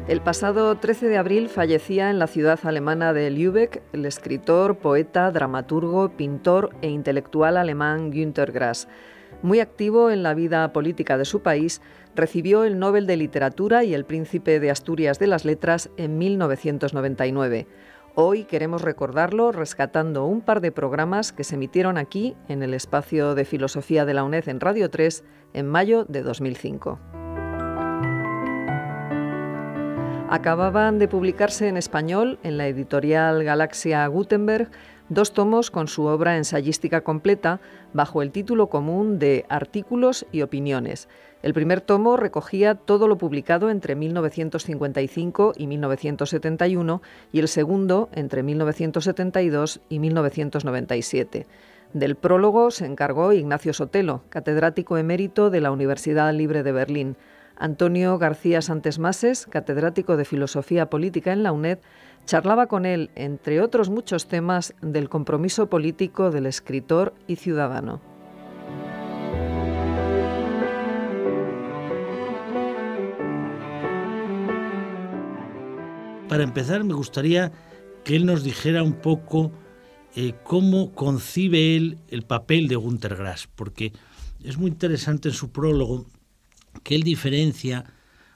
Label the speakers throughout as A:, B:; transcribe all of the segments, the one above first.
A: El pasado 13 de abril fallecía en la ciudad alemana de Lübeck el escritor, poeta, dramaturgo, pintor e intelectual alemán Günter Grass. Muy activo en la vida política de su país, recibió el Nobel de Literatura y el Príncipe de Asturias de las Letras en 1999. Hoy queremos recordarlo rescatando un par de programas que se emitieron aquí, en el espacio de Filosofía de la UNED en Radio 3, en mayo de 2005. Acababan de publicarse en español, en la editorial Galaxia Gutenberg, 2 tomos con su obra ensayística completa bajo el título común de Artículos y Opiniones. El primer tomo recogía todo lo publicado entre 1955 y 1971 y el segundo entre 1972 y 1997. Del prólogo se encargó Ignacio Sotelo, catedrático emérito de la Universidad Libre de Berlín. Antonio García Santesmases, catedrático de Filosofía Política en la UNED, charlaba con él, entre otros muchos temas, del compromiso político del escritor y ciudadano.
B: Para empezar, me gustaría que él nos dijera un poco cómo concibe él el papel de Günter Grass, porque es muy interesante en su prólogo que él diferencia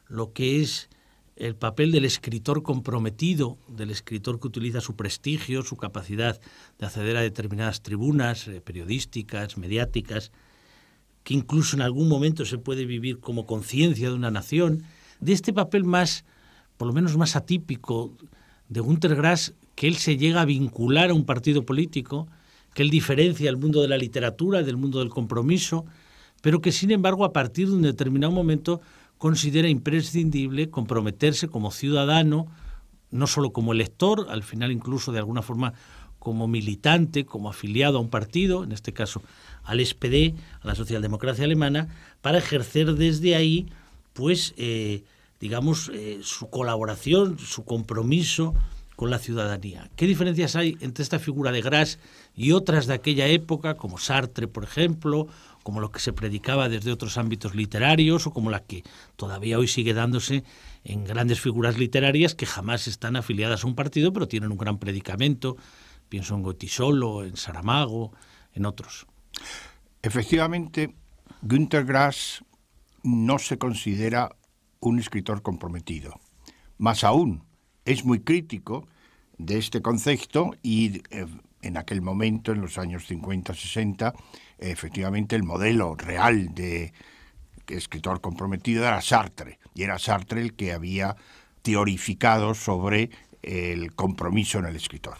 B: lo que es el papel del escritor comprometido, del escritor que utiliza su prestigio, su capacidad de acceder a determinadas tribunas periodísticas, mediáticas, que incluso en algún momento se puede vivir como conciencia de una nación, de este papel más, por lo menos más atípico de Günter Grass, que él se llega a vincular a un partido político, que él diferencia el mundo de la literatura del mundo del compromiso, pero que sin embargo a partir de un determinado momento considera imprescindible comprometerse como ciudadano, no solo como elector, al final incluso de alguna forma como militante, como afiliado a un partido, en este caso al SPD, a la socialdemocracia alemana, para ejercer desde ahí, pues, su colaboración, su compromiso con la ciudadanía. ¿Qué diferencias hay entre esta figura de Grass y otras de aquella época, como Sartre, por ejemplo, como lo que se predicaba desde otros ámbitos literarios o como la que todavía hoy sigue dándose en grandes figuras literarias que jamás están afiliadas a un partido, pero tienen un gran predicamento? Pienso en Goytisolo, en Saramago, en otros.
C: Efectivamente, Günter Grass no se considera un escritor comprometido. Más aún, es muy crítico de este concepto y en aquel momento, en los años 50-60, efectivamente el modelo real de escritor comprometido era Sartre, y era Sartre el que había teorificado sobre el compromiso en el escritor.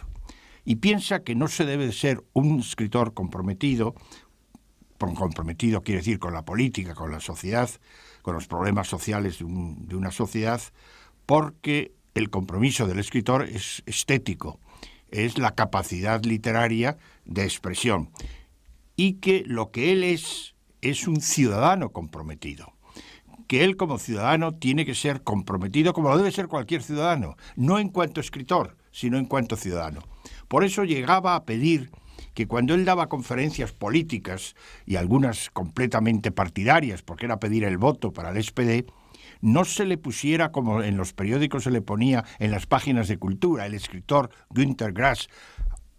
C: Y piensa que no se debe de ser un escritor comprometido quiere decir con la política, con la sociedad, con los problemas sociales de una sociedad, porque el compromiso del escritor es estético, es la capacidad literaria de expresión, y que lo que él es un ciudadano comprometido, que él como ciudadano tiene que ser comprometido como lo debe ser cualquier ciudadano, no en cuanto escritor, sino en cuanto ciudadano. Por eso llegaba a pedir que cuando él daba conferencias políticas, y algunas completamente partidarias, porque era pedir el voto para el SPD, no se le pusiera, como en los periódicos se le ponía en las páginas de cultura, el escritor Günter Grass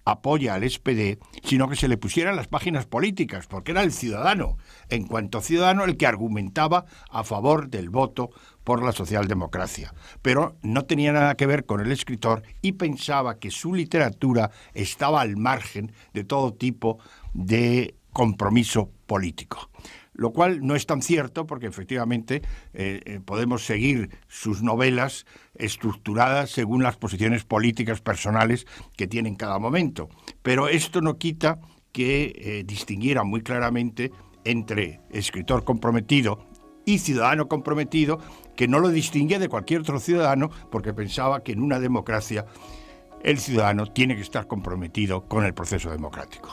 C: apoya al SPD, sino que se le pusiera en las páginas políticas, porque era el ciudadano, en cuanto ciudadano, el que argumentaba a favor del voto por la socialdemocracia. Pero no tenía nada que ver con el escritor y pensaba que su literatura estaba al margen de todo tipo de compromiso político. Lo cual no es tan cierto porque efectivamente podemos seguir sus novelas estructuradas según las posiciones políticas personales que tiene en cada momento. Pero esto no quita que distinguiera muy claramente entre escritor comprometido y ciudadano comprometido, que no lo distinguía de cualquier otro ciudadano porque pensaba que en una democracia el ciudadano tiene que estar comprometido con el proceso democrático.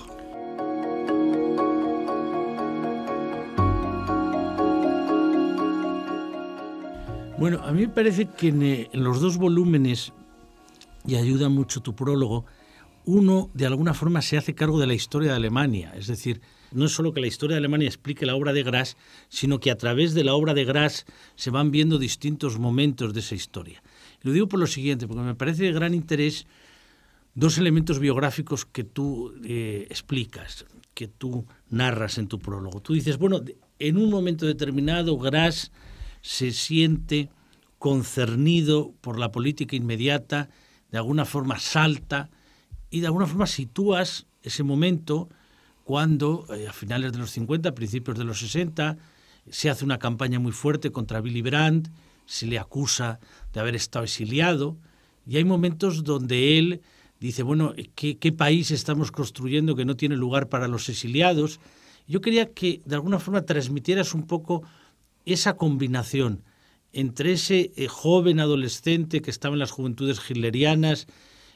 B: Bueno, a mí me parece que en los 2 volúmenes, y ayuda mucho tu prólogo, uno de alguna forma se hace cargo de la historia de Alemania. Es decir, no es solo que la historia de Alemania explique la obra de Grass, sino que a través de la obra de Grass se van viendo distintos momentos de esa historia. Lo digo por lo siguiente, porque me parece de gran interés dos elementos biográficos que tú explicas, que tú narras en tu prólogo. Tú dices, bueno, en un momento determinado Grass se siente concernido por la política inmediata, de alguna forma salta y de alguna forma sitúas ese momento cuando a finales de los 50, principios de los 60, se hace una campaña muy fuerte contra Willy Brandt, se le acusa de haber estado exiliado y hay momentos donde él dice, bueno, ¿qué país estamos construyendo que no tiene lugar para los exiliados? Yo quería que de alguna forma transmitieras un poco esa combinación entre ese joven adolescente que estaba en las juventudes hitlerianas,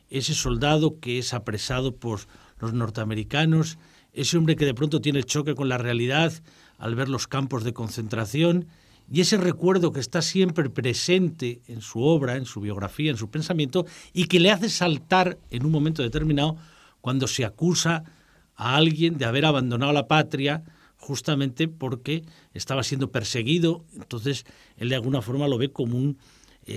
B: ese soldado que es apresado por los norteamericanos, ese hombre que de pronto tiene choque con la realidad al ver los campos de concentración, y ese recuerdo que está siempre presente en su obra, en su biografía, en su pensamiento, y que le hace saltar en un momento determinado cuando se acusa a alguien de haber abandonado la patria justamente porque estaba siendo perseguido. Entonces él de alguna forma lo ve como un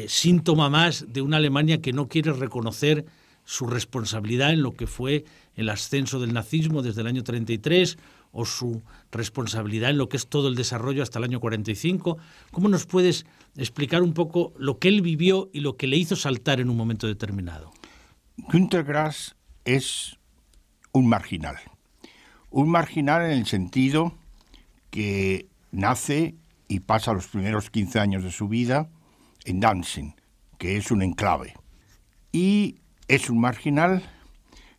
B: síntoma más de una Alemania que no quiere reconocer su responsabilidad en lo que fue el ascenso del nazismo desde el año 33 o su responsabilidad en lo que es todo el desarrollo hasta el año 45. ¿Cómo nos puedes explicar un poco lo que él vivió y lo que le hizo saltar en un momento determinado?
C: Günter Grass es un marginal en el sentido que nace y pasa los primeros 15 años de su vida en Danzig, que es un enclave. Y es un marginal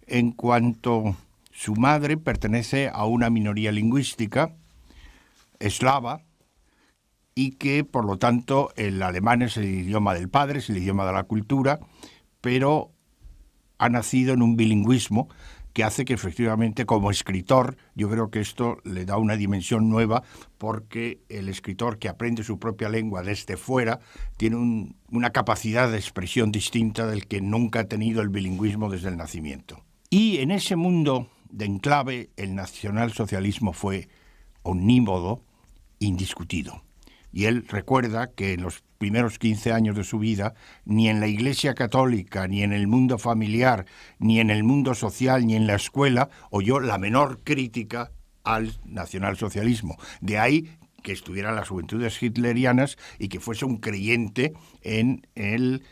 C: en cuanto su madre pertenece a una minoría lingüística eslava y que, por lo tanto, el alemán es el idioma del padre, es el idioma de la cultura, pero ha nacido en un bilingüismo que hace que efectivamente como escritor, yo creo que esto le da una dimensión nueva porque el escritor que aprende su propia lengua desde fuera tiene una capacidad de expresión distinta del que nunca ha tenido el bilingüismo desde el nacimiento. Y en ese mundo de enclave el nacionalsocialismo fue omnímodo, indiscutido. Y él recuerda que en los primeros 15 años de su vida, ni en la Iglesia Católica, ni en el mundo familiar, ni en el mundo social, ni en la escuela, oyó la menor crítica al nacionalsocialismo. De ahí que estuviera en las juventudes hitlerianas y que fuese un creyente en el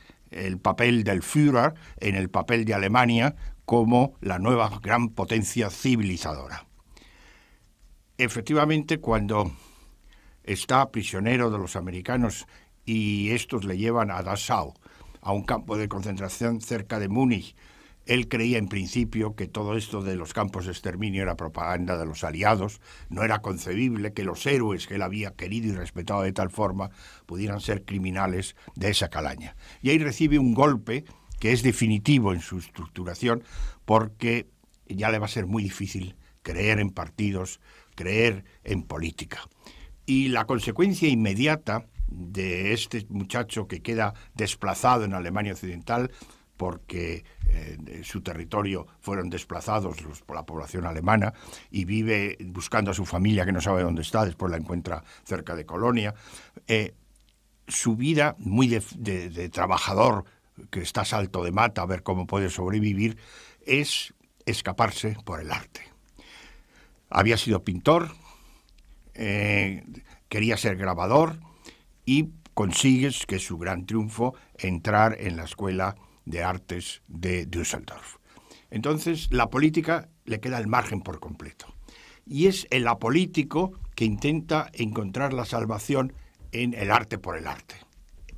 C: papel del Führer, en el papel de Alemania como la nueva gran potencia civilizadora. Efectivamente, cuando está prisionero de los americanos y estos le llevan a Dachau, a un campo de concentración cerca de Múnich, él creía en principio que todo esto de los campos de exterminio era propaganda de los aliados, no era concebible que los héroes que él había querido y respetado de tal forma pudieran ser criminales de esa calaña. Y ahí recibe un golpe que es definitivo en su estructuración porque ya le va a ser muy difícil creer en partidos, creer en política. Y la consecuencia inmediata de este muchacho que queda desplazado en Alemania Occidental porque su territorio fueron desplazados por la población alemana y vive buscando a su familia que no sabe dónde está, después la encuentra cerca de Colonia. Su vida muy de trabajador que está a salto de mata a ver cómo puede sobrevivir es escaparse por el arte. Había sido pintor, quería ser grabador y consigues, que es su gran triunfo, entrar en la Escuela de Artes de Düsseldorf. Entonces, la política le queda al margen por completo. Y es el apolítico que intenta encontrar la salvación en el arte por el arte.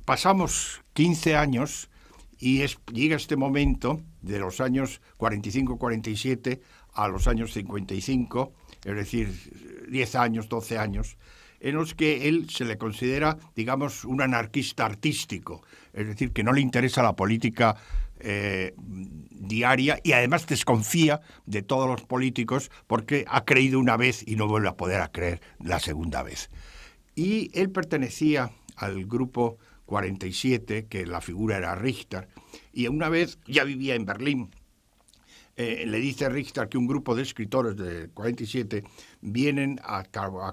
C: Pasamos 15 años y llega este momento de los años 45-47 a los años 55, es decir, 10 años, 12 años, en los que él se le considera, digamos, un anarquista artístico, es decir, que no le interesa la política diaria y además desconfía de todos los políticos porque ha creído una vez y no vuelve a poder creer la segunda vez. Y él pertenecía al grupo 47, que la figura era Richter, y una vez ya vivía en Berlín. Le dice Richter que un grupo de escritores del 47 vienen a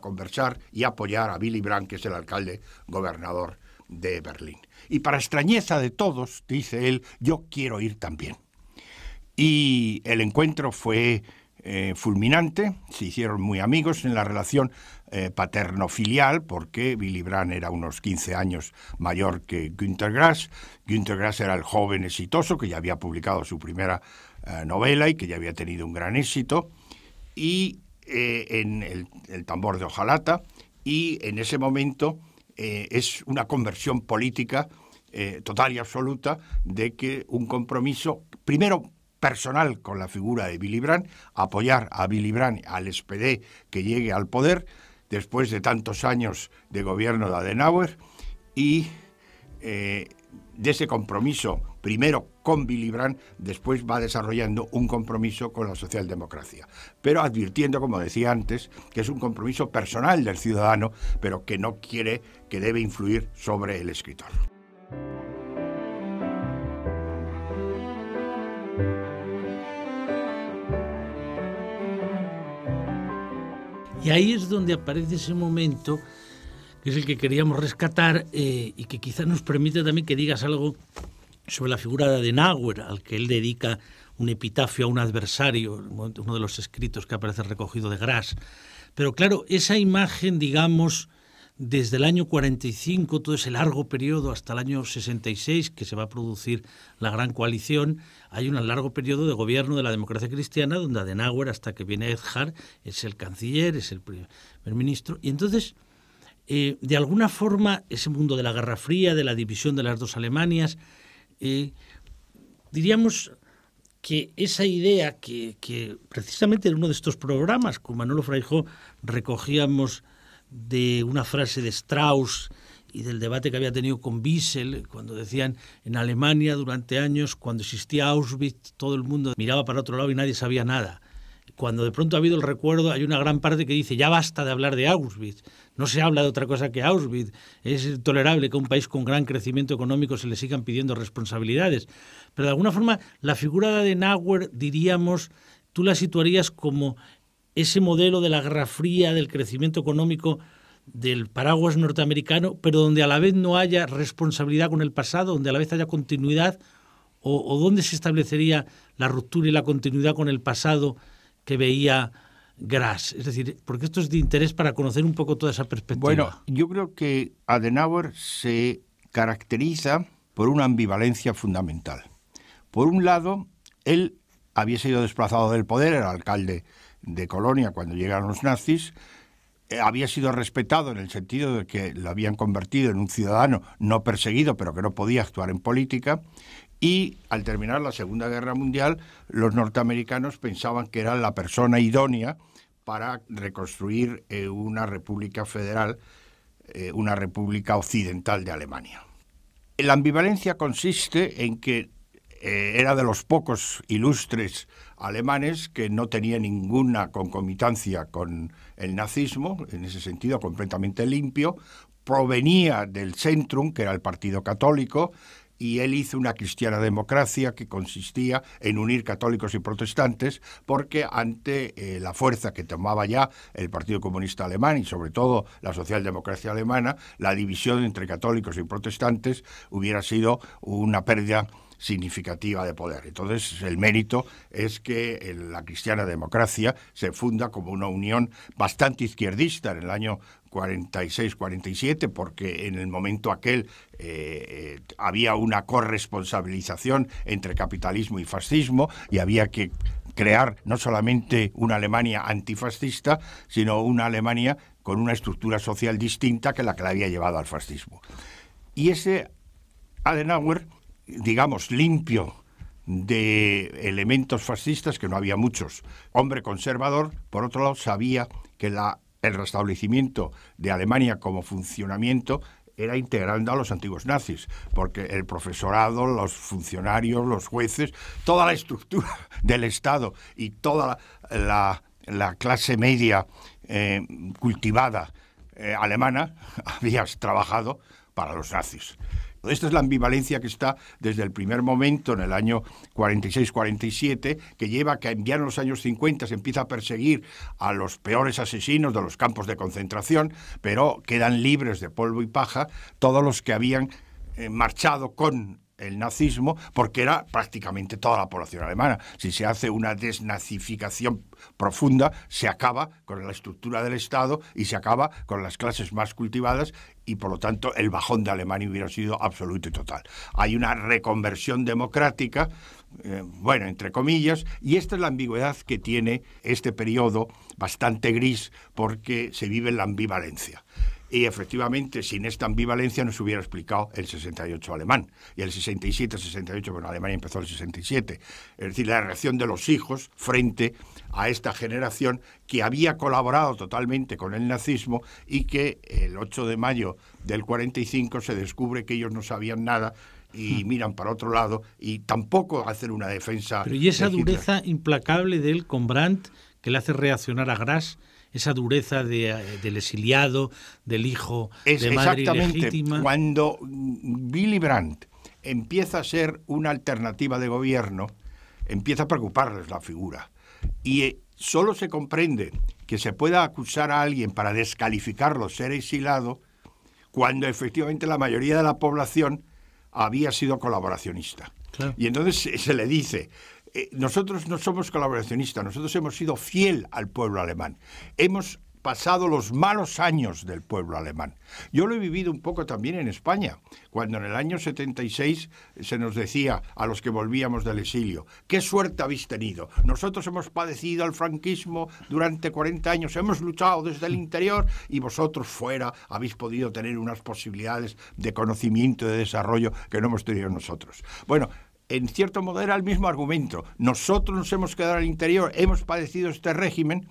C: conversar y apoyar a Willy Brandt, que es el alcalde gobernador de Berlín. Y para extrañeza de todos, dice él, yo quiero ir también. Y el encuentro fue fulminante, se hicieron muy amigos en la relación paterno-filial, porque Willy Brandt era unos 15 años mayor que Günter Grass. Günter Grass era el joven exitoso que ya había publicado su primera novela y que ya había tenido un gran éxito, y en el tambor de hojalata, y en ese momento es una conversión política total y absoluta de que un compromiso, primero personal con la figura de Willy Brandt, apoyar a Willy Brandt, al SPD, que llegue al poder después de tantos años de gobierno de Adenauer, y de ese compromiso, primero con Willy Brandt, después va desarrollando un compromiso con la socialdemocracia, pero advirtiendo, como decía antes, que es un compromiso personal del ciudadano, pero que no quiere, que debe influir sobre el escritor.
B: Y ahí es donde aparece ese momento, que es el que queríamos rescatar, y que quizás nos permite también que digas algo sobre la figura de Adenauer, al que él dedica un epitafio a un adversario, uno de los escritos que aparece recogido de Grass. Pero claro, esa imagen, digamos, desde el año 45, todo ese largo periodo hasta el año 66, que se va a producir la Gran Coalición, hay un largo periodo de gobierno de la democracia cristiana, donde Adenauer, hasta que viene Ehrhard, es el canciller, es el primer ministro. Y entonces, de alguna forma, ese mundo de la Guerra Fría, de la división de las dos Alemanias, diríamos que esa idea que precisamente en uno de estos programas, con Manolo Fraijó, recogíamos de una frase de Strauss y del debate que había tenido con Wiesel, cuando decían en Alemania durante años, cuando existía Auschwitz, todo el mundo miraba para otro lado y nadie sabía nada. Cuando de pronto ha habido el recuerdo, hay una gran parte que dice, ya basta de hablar de Auschwitz, no se habla de otra cosa que Auschwitz, es intolerable que a un país con gran crecimiento económico se le sigan pidiendo responsabilidades. Pero de alguna forma, la figura de Adenauer, diríamos, tú la situarías como ese modelo de la Guerra Fría, del crecimiento económico, del paraguas norteamericano, pero donde a la vez no haya responsabilidad con el pasado, donde a la vez haya continuidad, o dónde se establecería la ruptura y la continuidad con el pasado que veía Grass. Es decir, porque esto es de interés para conocer un poco toda esa perspectiva.
C: Bueno, yo creo que Adenauer se caracteriza por una ambivalencia fundamental. Por un lado, él había sido desplazado del poder, era alcalde de Colonia cuando llegaron los nazis, había sido respetado en el sentido de que lo habían convertido en un ciudadano no perseguido, pero que no podía actuar en política, y al terminar la Segunda Guerra Mundial, los norteamericanos pensaban que era la persona idónea para reconstruir una república federal, una república occidental de Alemania. La ambivalencia consiste en que era de los pocos ilustres alemanes que no tenía ninguna concomitancia con el nazismo, en ese sentido completamente limpio, provenía del Zentrum, que era el partido católico, y él hizo una cristiana democracia que consistía en unir católicos y protestantes, porque ante la fuerza que tomaba ya el Partido Comunista Alemán y sobre todo la socialdemocracia alemana, la división entre católicos y protestantes hubiera sido una pérdida significativa de poder. Entonces, el mérito es que la cristiana democracia se funda como una unión bastante izquierdista en el año 46-47, porque en el momento aquel había una corresponsabilización entre capitalismo y fascismo y había que crear no solamente una Alemania antifascista, sino una Alemania con una estructura social distinta que la que la había llevado al fascismo. Y ese Adenauer, digamos, limpio de elementos fascistas, que no había muchos, hombre conservador, por otro lado sabía que el restablecimiento de Alemania como funcionamiento era integrando a los antiguos nazis, porque el profesorado, los funcionarios, los jueces, toda la estructura del Estado y toda la clase media cultivada alemana había trabajado para los nazis. Esta es la ambivalencia que está desde el primer momento, en el año 46-47, que lleva a que ya en los años 50 se empieza a perseguir a los peores asesinos de los campos de concentración, pero quedan libres de polvo y paja todos los que habían marchado con el nazismo, porque era prácticamente toda la población alemana. Si se hace una desnazificación profunda, se acaba con la estructura del Estado y se acaba con las clases más cultivadas, y por lo tanto el bajón de Alemania hubiera sido absoluto y total. Hay una reconversión democrática, bueno, entre comillas, y esta es la ambigüedad que tiene este periodo bastante gris, porque se vive en la ambivalencia. Y efectivamente, sin esta ambivalencia no se hubiera explicado el 68 alemán y el 67-68, bueno, Alemania empezó el 67. Es decir, la reacción de los hijos frente a esta generación que había colaborado totalmente con el nazismo y que el 8 de mayo del 45 se descubre que ellos no sabían nada y miran para otro lado y tampoco hacen una defensa.
B: Pero y esa
C: de Hitler.
B: dureza implacable de él con Brandt, que le hace reaccionar a Grass, esa dureza del exiliado, del hijo de madre ilegítima.
C: Cuando Willy Brandt empieza a ser una alternativa de gobierno, empieza a preocuparles la figura. Y solo se comprende que se pueda acusar a alguien para descalificarlo, ser exilado, cuando efectivamente la mayoría de la población había sido colaboracionista. Claro. Y entonces se le dice: nosotros no somos colaboracionistas, nosotros hemos sido fiel al pueblo alemán. Hemos pasado los malos años del pueblo alemán. Yo lo he vivido un poco también en España, cuando en el año 76 se nos decía a los que volvíamos del exilio: ¿qué suerte habéis tenido? Nosotros hemos padecido el franquismo durante 40 años, hemos luchado desde el interior y vosotros fuera habéis podido tener unas posibilidades de conocimiento y de desarrollo que no hemos tenido nosotros. Bueno, en cierto modo era el mismo argumento. Nosotros nos hemos quedado al interior, hemos padecido este régimen,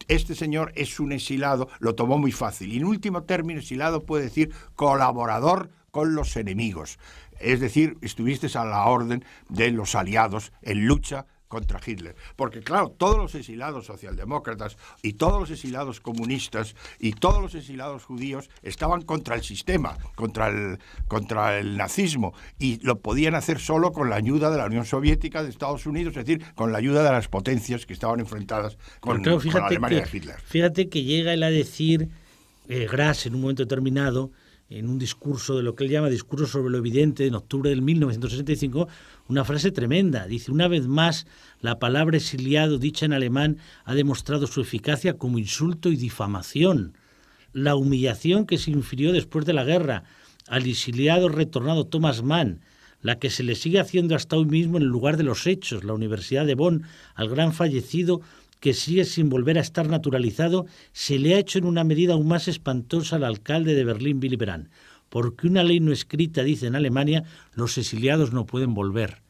C: este señor es un exilado, lo tomó muy fácil. Y en último término, exilado puede decir colaborador con los enemigos. Es decir, estuviste a la orden de los aliados en lucha contra Hitler. Porque claro, todos los exilados socialdemócratas y todos los exilados comunistas y todos los exilados judíos estaban contra el sistema, contra el nazismo, y lo podían hacer solo con la ayuda de la Unión Soviética, de Estados Unidos, es decir, con la ayuda de las potencias que estaban enfrentadas con la Alemania de Hitler.
B: Fíjate que llega él a decir, Grass, en un momento determinado, en un discurso de lo que él llama discurso sobre lo evidente, en octubre del 1965, una frase tremenda. Dice: una vez más, la palabra exiliado, dicha en alemán, ha demostrado su eficacia como insulto y difamación. La humillación que se infirió después de la guerra al exiliado retornado Thomas Mann, la que se le sigue haciendo hasta hoy mismo en el lugar de los hechos, la Universidad de Bonn, al gran fallecido, que sigue sin volver a estar naturalizado, se le ha hecho en una medida aún más espantosa al alcalde de Berlín, Willy Brandt, porque una ley no escrita dice en Alemania: los exiliados no pueden volver.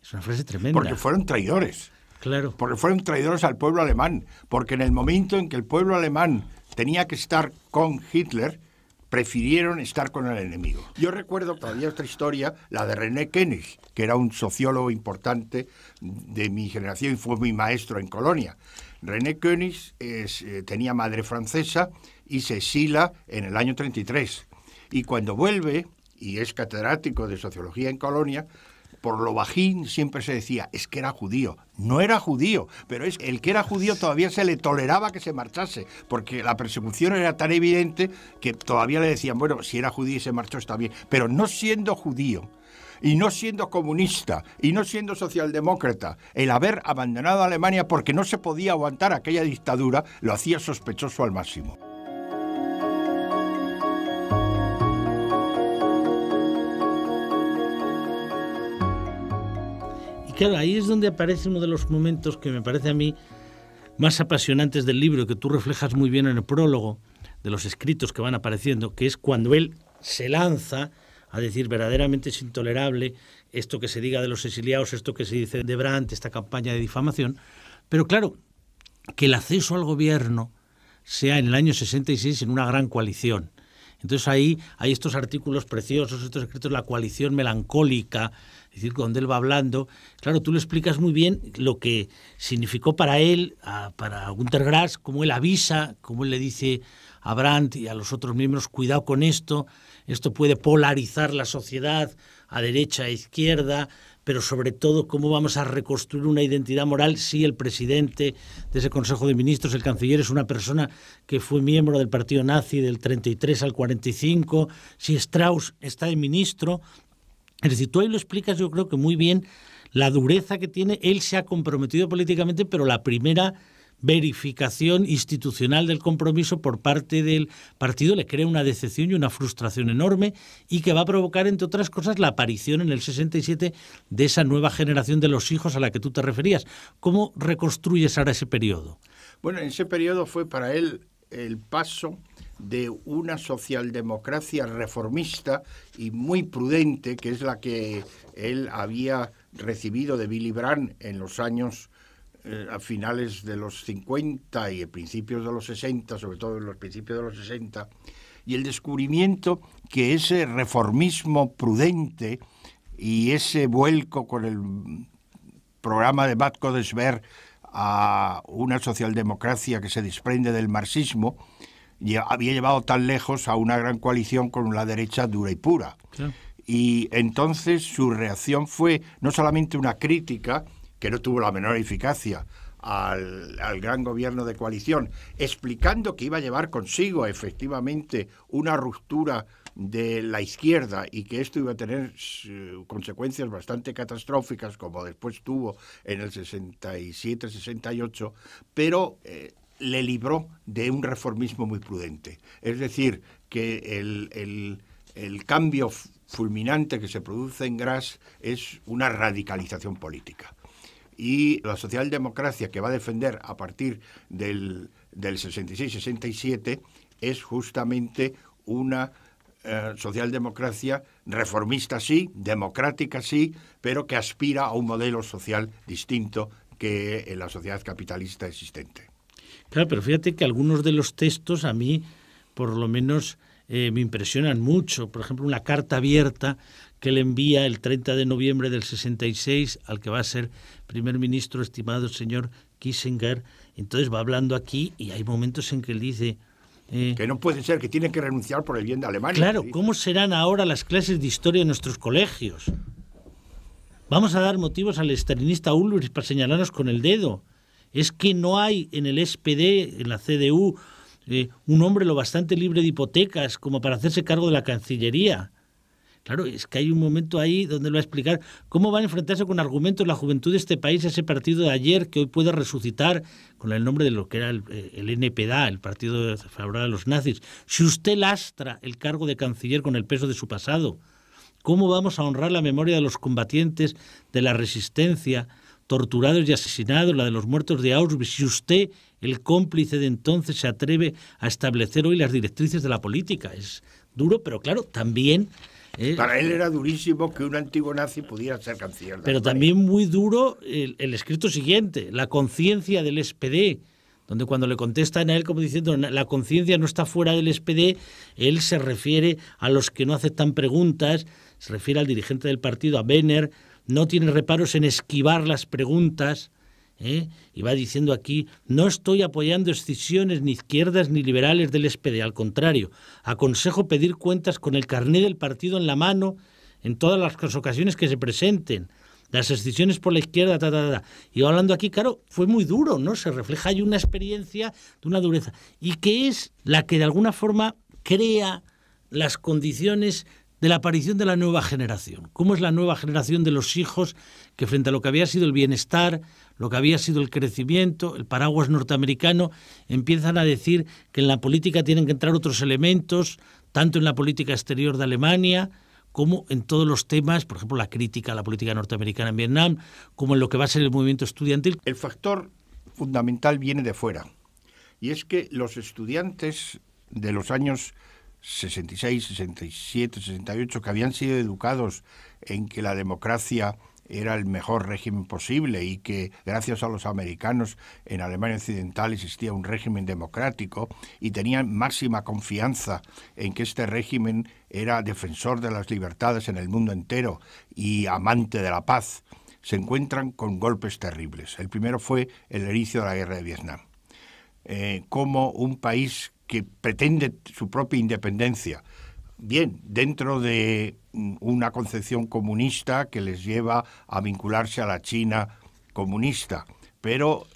B: Es una frase tremenda.
C: Porque fueron traidores.
B: Claro.
C: Porque fueron traidores al pueblo alemán. Porque en el momento en que el pueblo alemán tenía que estar con Hitler, prefirieron estar con el enemigo. Yo recuerdo todavía otra historia, la de René Koenig, que era un sociólogo importante de mi generación y fue mi maestro en Colonia. René Koenig tenía madre francesa y se exila en el año 33. Y cuando vuelve, y es catedrático de sociología en Colonia, por lo bajín siempre se decía: es que era judío. No era judío, pero es el que era judío todavía se le toleraba que se marchase, porque la persecución era tan evidente que todavía le decían: bueno, si era judío y se marchó está bien, pero no siendo judío y no siendo comunista y no siendo socialdemócrata, el haber abandonado a Alemania porque no se podía aguantar aquella dictadura lo hacía sospechoso al máximo.
B: Claro, ahí es donde aparece uno de los momentos que me parece a mí más apasionantes del libro, que tú reflejas muy bien en el prólogo, de los escritos que van apareciendo, que es cuando él se lanza a decir: verdaderamente es intolerable esto que se diga de los exiliados, esto que se dice de Brandt, esta campaña de difamación. Pero claro, que el acceso al gobierno sea en el año 66 en una gran coalición, Entonces ahí hay estos artículos preciosos, estos escritos, la coalición melancólica, es decir, donde él va hablando. Claro, tú le explicas muy bien lo que significó para él, para Günter Grass, cómo él avisa, cómo él le dice a Brandt y a los otros miembros, cuidado con esto puede polarizar la sociedad a derecha e izquierda, pero sobre todo cómo vamos a reconstruir una identidad moral si el presidente de ese Consejo de Ministros, el canciller, es una persona que fue miembro del partido nazi del 33 al 45, si Strauss está de ministro. Es decir, tú ahí lo explicas, yo creo que muy bien, la dureza que tiene. Él se ha comprometido políticamente, pero la primera verificación institucional del compromiso por parte del partido le crea una decepción y una frustración enorme, y que va a provocar, entre otras cosas, la aparición en el 67 de esa nueva generación de los hijos a la que tú te referías. ¿Cómo reconstruyes ahora ese periodo?
C: Bueno, ese periodo fue para él el paso de una socialdemocracia reformista y muy prudente, que es la que él había recibido de Willy Brandt en los años a finales de los 50 y a principios de los 60, sobre todo en los principios de los 60, y el descubrimiento que ese reformismo prudente y ese vuelco con el programa de Bad Godesberg a una socialdemocracia que se desprende del marxismo había llevado tan lejos a una gran coalición con la derecha dura y pura. Sí. Y entonces su reacción fue no solamente una crítica, que no tuvo la menor eficacia, al gran gobierno de coalición, explicando que iba a llevar consigo efectivamente una ruptura de la izquierda y que esto iba a tener consecuencias bastante catastróficas, como después tuvo en el 67-68, pero le libró de un reformismo muy prudente. Es decir, que el cambio fulminante que se produce en Grass es una radicalización política. Y la socialdemocracia que va a defender a partir del 66-67 es justamente una socialdemocracia reformista sí, democrática sí, pero que aspira a un modelo social distinto que en la sociedad capitalista existente.
B: Claro, pero fíjate que algunos de los textos a mí, por lo menos, me impresionan mucho. Por ejemplo, una carta abierta que le envía el 30 de noviembre del 66 al que va a ser primer ministro, estimado señor Kissinger. Entonces va hablando aquí y hay momentos en que él dice...
C: que no puede ser, que tiene que renunciar por el bien de Alemania.
B: Claro,
C: ¿sí?
B: ¿Cómo serán ahora las clases de historia en nuestros colegios? Vamos a dar motivos al estalinista Ulbricht para señalarnos con el dedo. Es que no hay en el SPD, en la CDU, un hombre lo bastante libre de hipotecas como para hacerse cargo de la Cancillería. Claro, es que hay un momento ahí donde lo va a explicar cómo van a enfrentarse con argumentos la juventud de este país a ese partido de ayer que hoy puede resucitar con el nombre de lo que era el NPD, el partido favorable a los nazis. Si usted lastra el cargo de canciller con el peso de su pasado, ¿cómo vamos a honrar la memoria de los combatientes de la resistencia, torturados y asesinados, la de los muertos de Auschwitz, si usted, el cómplice de entonces, se atreve a establecer hoy las directrices de la política? Es duro, pero claro, también...
C: Para él era durísimo que un antiguo nazi pudiera ser canciller.
B: Pero también muy duro el escrito siguiente, la conciencia del SPD, donde cuando le contestan a él como diciendo la conciencia no está fuera del SPD, él se refiere a los que no aceptan preguntas, se refiere al dirigente del partido, a Benner, no tiene reparos en esquivar las preguntas, y va diciendo aquí, no estoy apoyando escisiones ni izquierdas ni liberales del SPD, al contrario, aconsejo pedir cuentas con el carné del partido en la mano en todas las ocasiones que se presenten, las escisiones por la izquierda, Y hablando aquí, claro, fue muy duro, ¿no? Se refleja ahí una experiencia de una dureza, y que es la que de alguna forma crea las condiciones de la aparición de la nueva generación. ¿Cómo es la nueva generación de los hijos que frente a lo que había sido el bienestar, lo que había sido el crecimiento, el paraguas norteamericano, empiezan a decir que en la política tienen que entrar otros elementos, tanto en la política exterior de Alemania como en todos los temas, por ejemplo, la crítica a la política norteamericana en Vietnam, como en lo que va a ser el movimiento estudiantil?
C: El factor fundamental viene de fuera, y es que los estudiantes de los años 66, 67, 68, que habían sido educados en que la democracia era el mejor régimen posible y que gracias a los americanos en Alemania Occidental existía un régimen democrático y tenían máxima confianza en que este régimen era defensor de las libertades en el mundo entero y amante de la paz, se encuentran con golpes terribles. El primero fue el inicio de la guerra de Vietnam. Como un país que pretende su propia independencia, bien, dentro de una concepción comunista que les lleva a vincularse a la China comunista, pero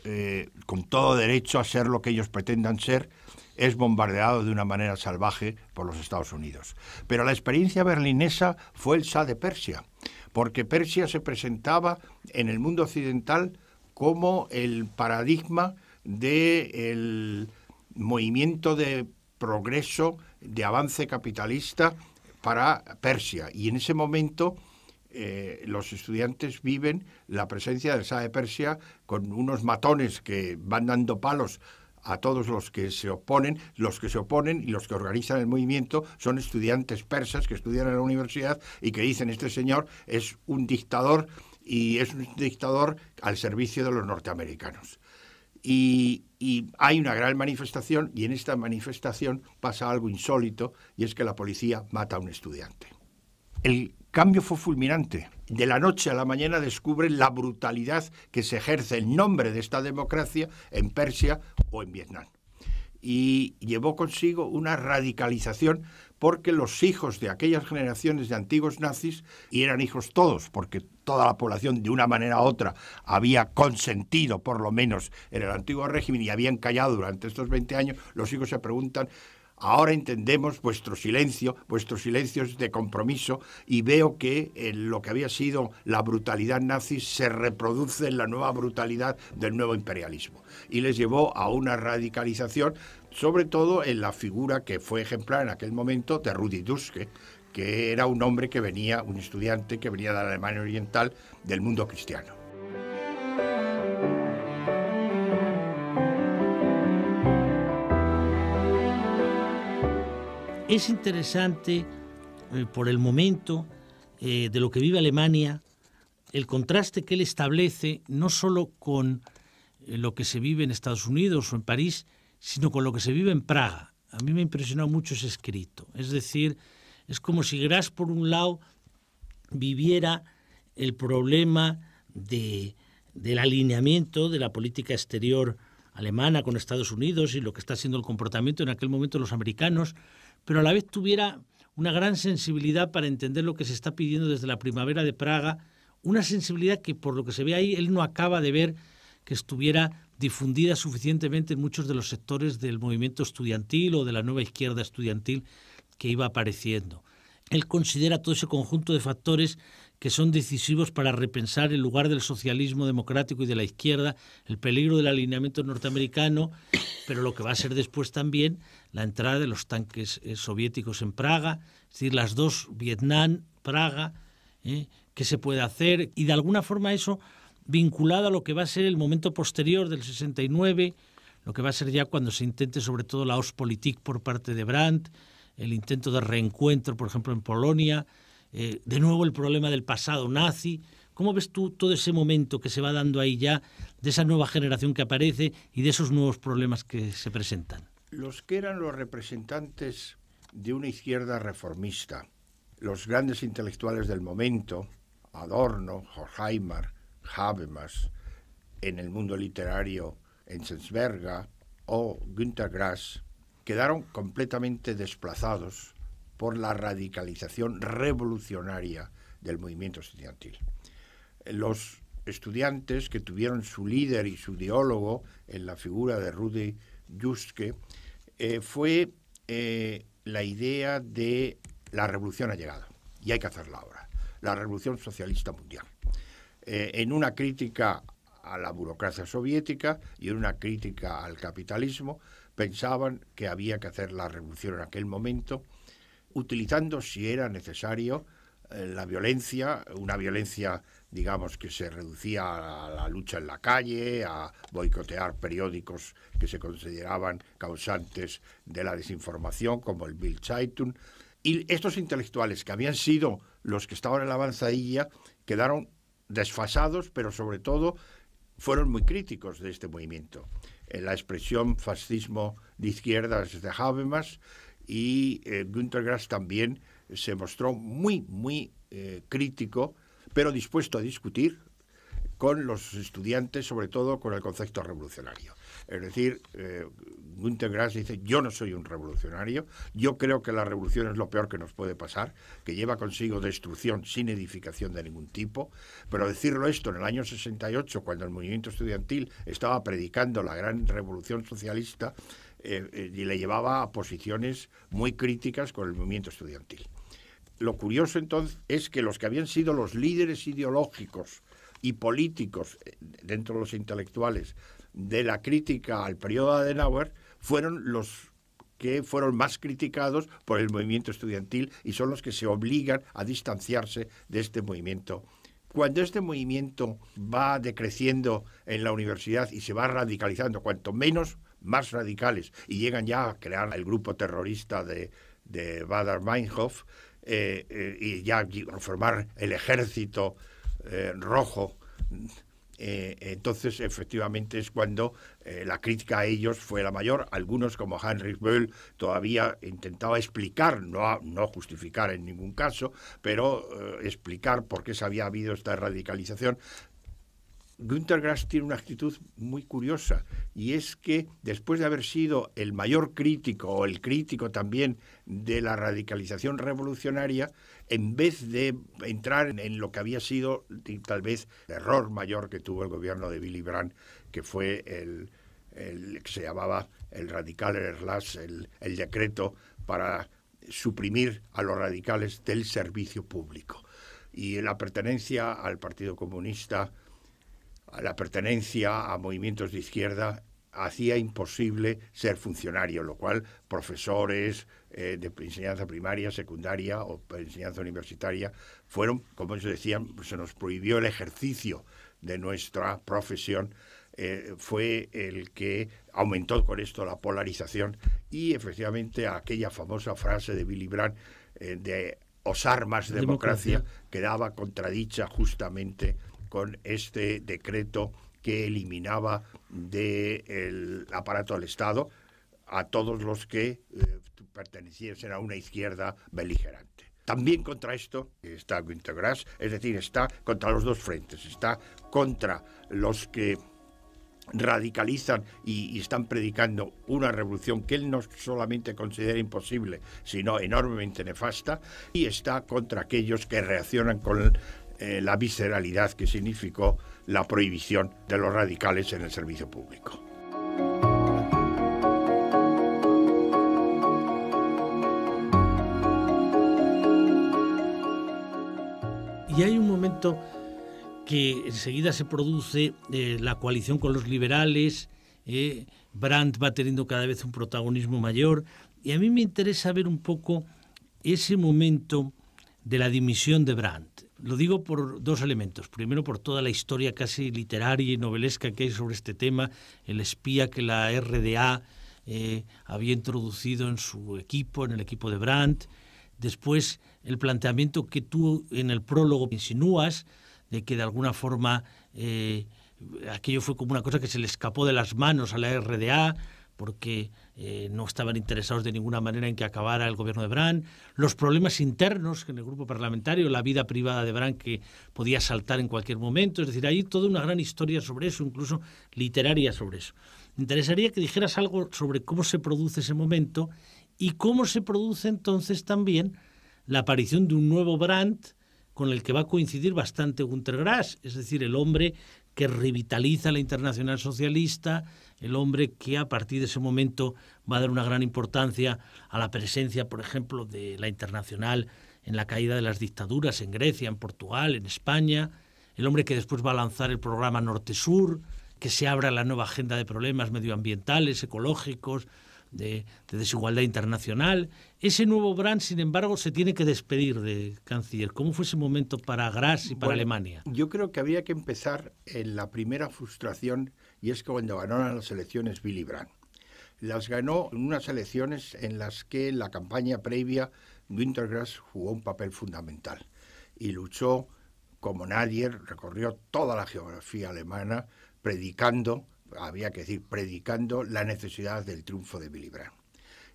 C: con todo derecho a ser lo que ellos pretendan ser, es bombardeado de una manera salvaje por los Estados Unidos. Pero la experiencia berlinesa fue el Shah de Persia, porque Persia se presentaba en el mundo occidental como el paradigma del movimiento de progreso, de avance capitalista para Persia. Y en ese momento los estudiantes viven la presencia del Shah de Persia con unos matones que van dando palos a todos los que se oponen. Los que se oponen y los que organizan el movimiento son estudiantes persas que estudian en la universidad y que dicen: este señor es un dictador y es un dictador al servicio de los norteamericanos. Y hay una gran manifestación, y en esta manifestación pasa algo insólito, y es que la policía mata a un estudiante. El cambio fue fulminante. De la noche a la mañana descubren la brutalidad que se ejerce en nombre de esta democracia en Persia o en Vietnam. Y llevó consigo una radicalización, porque los hijos de aquellas generaciones de antiguos nazis, y eran hijos todos, porque toda la población de una manera u otra había consentido por lo menos en el antiguo régimen y habían callado durante estos 20 años, los hijos se preguntan: ahora entendemos vuestros silencios de compromiso, y veo que lo que había sido la brutalidad nazi se reproduce en la nueva brutalidad del nuevo imperialismo. Y les llevó a una radicalización, sobre todo en la figura que fue ejemplar en aquel momento de Rudi Dutschke, que era un hombre que venía, un estudiante que venía de la Alemania Oriental, del mundo cristiano.
B: Es interesante, por el momento, de lo que vive Alemania, el contraste que él establece no solo con lo que se vive en Estados Unidos o en París, sino con lo que se vive en Praga. A mí me ha impresionado mucho ese escrito. Es decir, es como si Grass, por un lado, viviera el problema del alineamiento de la política exterior alemana con Estados Unidos y lo que está siendo el comportamiento en aquel momento de los americanos, pero a la vez tuviera una gran sensibilidad para entender lo que se está pidiendo desde la primavera de Praga, una sensibilidad que, por lo que se ve ahí, él no acaba de ver que estuviera difundida suficientemente en muchos de los sectores del movimiento estudiantil o de la nueva izquierda estudiantil que iba apareciendo. Él considera todo ese conjunto de factores que son decisivos para repensar el lugar del socialismo democrático y de la izquierda, el peligro del alineamiento norteamericano, pero lo que va a ser después también la entrada de los tanques soviéticos en Praga, es decir, las dos, Vietnam, Praga, qué se puede hacer, y de alguna forma eso vinculado a lo que va a ser el momento posterior del 69, lo que va a ser ya cuando se intente sobre todo la Ostpolitik por parte de Brandt, el intento de reencuentro, por ejemplo, en Polonia, de nuevo el problema del pasado nazi. ¿Cómo ves tú todo ese momento que se va dando ahí ya, de esa nueva generación que aparece y de esos nuevos problemas que se presentan?
C: Los que eran los representantes de una izquierda reformista, los grandes intelectuales del momento, Adorno, Horkheimer, Habermas, en el mundo literario, Enzensberger o Günter Grass, quedaron completamente desplazados por la radicalización revolucionaria del movimiento estudiantil. Los estudiantes que tuvieron su líder y su ideólogo en la figura de Rudi Dutschke fue la idea de la revolución ha llegado y hay que hacerla ahora, la revolución socialista mundial. En una crítica a la burocracia soviética y en una crítica al capitalismo, pensaban que había que hacer la revolución en aquel momento, utilizando, si era necesario, la violencia, una violencia, digamos, que se reducía a la lucha en la calle, a boicotear periódicos que se consideraban causantes de la desinformación, como el Bild Zeitung. Y estos intelectuales, que habían sido los que estaban en la avanzadilla, quedaron desfasados, pero sobre todo fueron muy críticos de este movimiento. La expresión fascismo de izquierdas de Habermas, y Günter Grass también se mostró muy crítico, pero dispuesto a discutir con los estudiantes, sobre todo con el concepto revolucionario. Es decir, Günter Grass dice: yo no soy un revolucionario, yo creo que la revolución es lo peor que nos puede pasar, que lleva consigo destrucción sin edificación de ningún tipo, pero decirlo esto en el año 68, cuando el movimiento estudiantil estaba predicando la gran revolución socialista, y le llevaba a posiciones muy críticas con el movimiento estudiantil. Lo curioso entonces es que los que habían sido los líderes ideológicos y políticos dentro de los intelectuales de la crítica al periodo de Adenauer fueron los que fueron más criticados por el movimiento estudiantil, y son los que se obligan a distanciarse de este movimiento. Cuando este movimiento va decreciendo en la universidad y se va radicalizando, cuanto menos, más radicales, y llegan ya a crear el grupo terrorista de Baader-Meinhof, y ya formar el ejército rojo, entonces efectivamente es cuando la crítica a ellos fue la mayor. Algunos, como Heinrich Böll, todavía intentaba explicar, no justificar en ningún caso, pero explicar por qué se había habido esta radicalización. Günter Grass tiene una actitud muy curiosa, y es que después de haber sido el mayor crítico, o el crítico también, de la radicalización revolucionaria, en vez de entrar en lo que había sido tal vez el error mayor que tuvo el gobierno de Willy Brandt, que fue el que se llamaba el Radikalerlass, el decreto para suprimir a los radicales del servicio público, y la pertenencia al Partido Comunista, a la pertenencia a movimientos de izquierda, hacía imposible ser funcionario, lo cual profesores de enseñanza primaria, secundaria o enseñanza universitaria fueron, como ellos decían, se nos prohibió el ejercicio de nuestra profesión. Fue el que aumentó con esto la polarización, y efectivamente aquella famosa frase de Willy Brandt de osar más democracia quedaba contradicha justamente con este decreto que eliminaba del aparato del Estado a todos los que perteneciesen a una izquierda beligerante. También contra esto está Günter Grass, es decir, está contra los dos frentes. Está contra los que radicalizan y están predicando una revolución que él no solamente considera imposible, sino enormemente nefasta, y está contra aquellos que reaccionan con la visceralidad que significó la prohibición de los radicales en el servicio público.
B: Y hay un momento que enseguida se produce la coalición con los liberales, Brandt va teniendo cada vez un protagonismo mayor, y a mí me interesa ver un poco ese momento de la dimisión de Brandt. Lo digo por dos elementos. Primero, por toda la historia casi literaria y novelesca que hay sobre este tema, el espía que la RDA había introducido en su equipo, en el equipo de Brandt. Después, el planteamiento que tú en el prólogo insinúas, de que de alguna forma aquello fue como una cosa que se le escapó de las manos a la RDA, porque no estaban interesados de ninguna manera en que acabara el gobierno de Brandt, los problemas internos en el grupo parlamentario, la vida privada de Brandt que podía saltar en cualquier momento. Es decir, hay toda una gran historia sobre eso, incluso literaria sobre eso. Me interesaría que dijeras algo sobre cómo se produce ese momento y cómo se produce entonces también la aparición de un nuevo Brandt con el que va a coincidir bastante Günter Grass, es decir, el hombre que revitaliza la Internacional Socialista, el hombre que a partir de ese momento va a dar una gran importancia a la presencia, por ejemplo, de la Internacional en la caída de las dictaduras en Grecia, en Portugal, en España, el hombre que después va a lanzar el programa Norte-Sur, que se abra la nueva agenda de problemas medioambientales, ecológicos, de desigualdad internacional. Ese nuevo Brandt, sin embargo, se tiene que despedir de canciller. ¿Cómo fue ese momento para Grass y para Alemania?
C: Yo creo que habría que empezar en la primera frustración, y es que cuando ganaron las elecciones Willy Brandt. Las ganó en unas elecciones en las que en la campaña previa Günter Grass jugó un papel fundamental y luchó como nadie, recorrió toda la geografía alemana predicando, había que decir, predicando la necesidad del triunfo de Willy Brandt.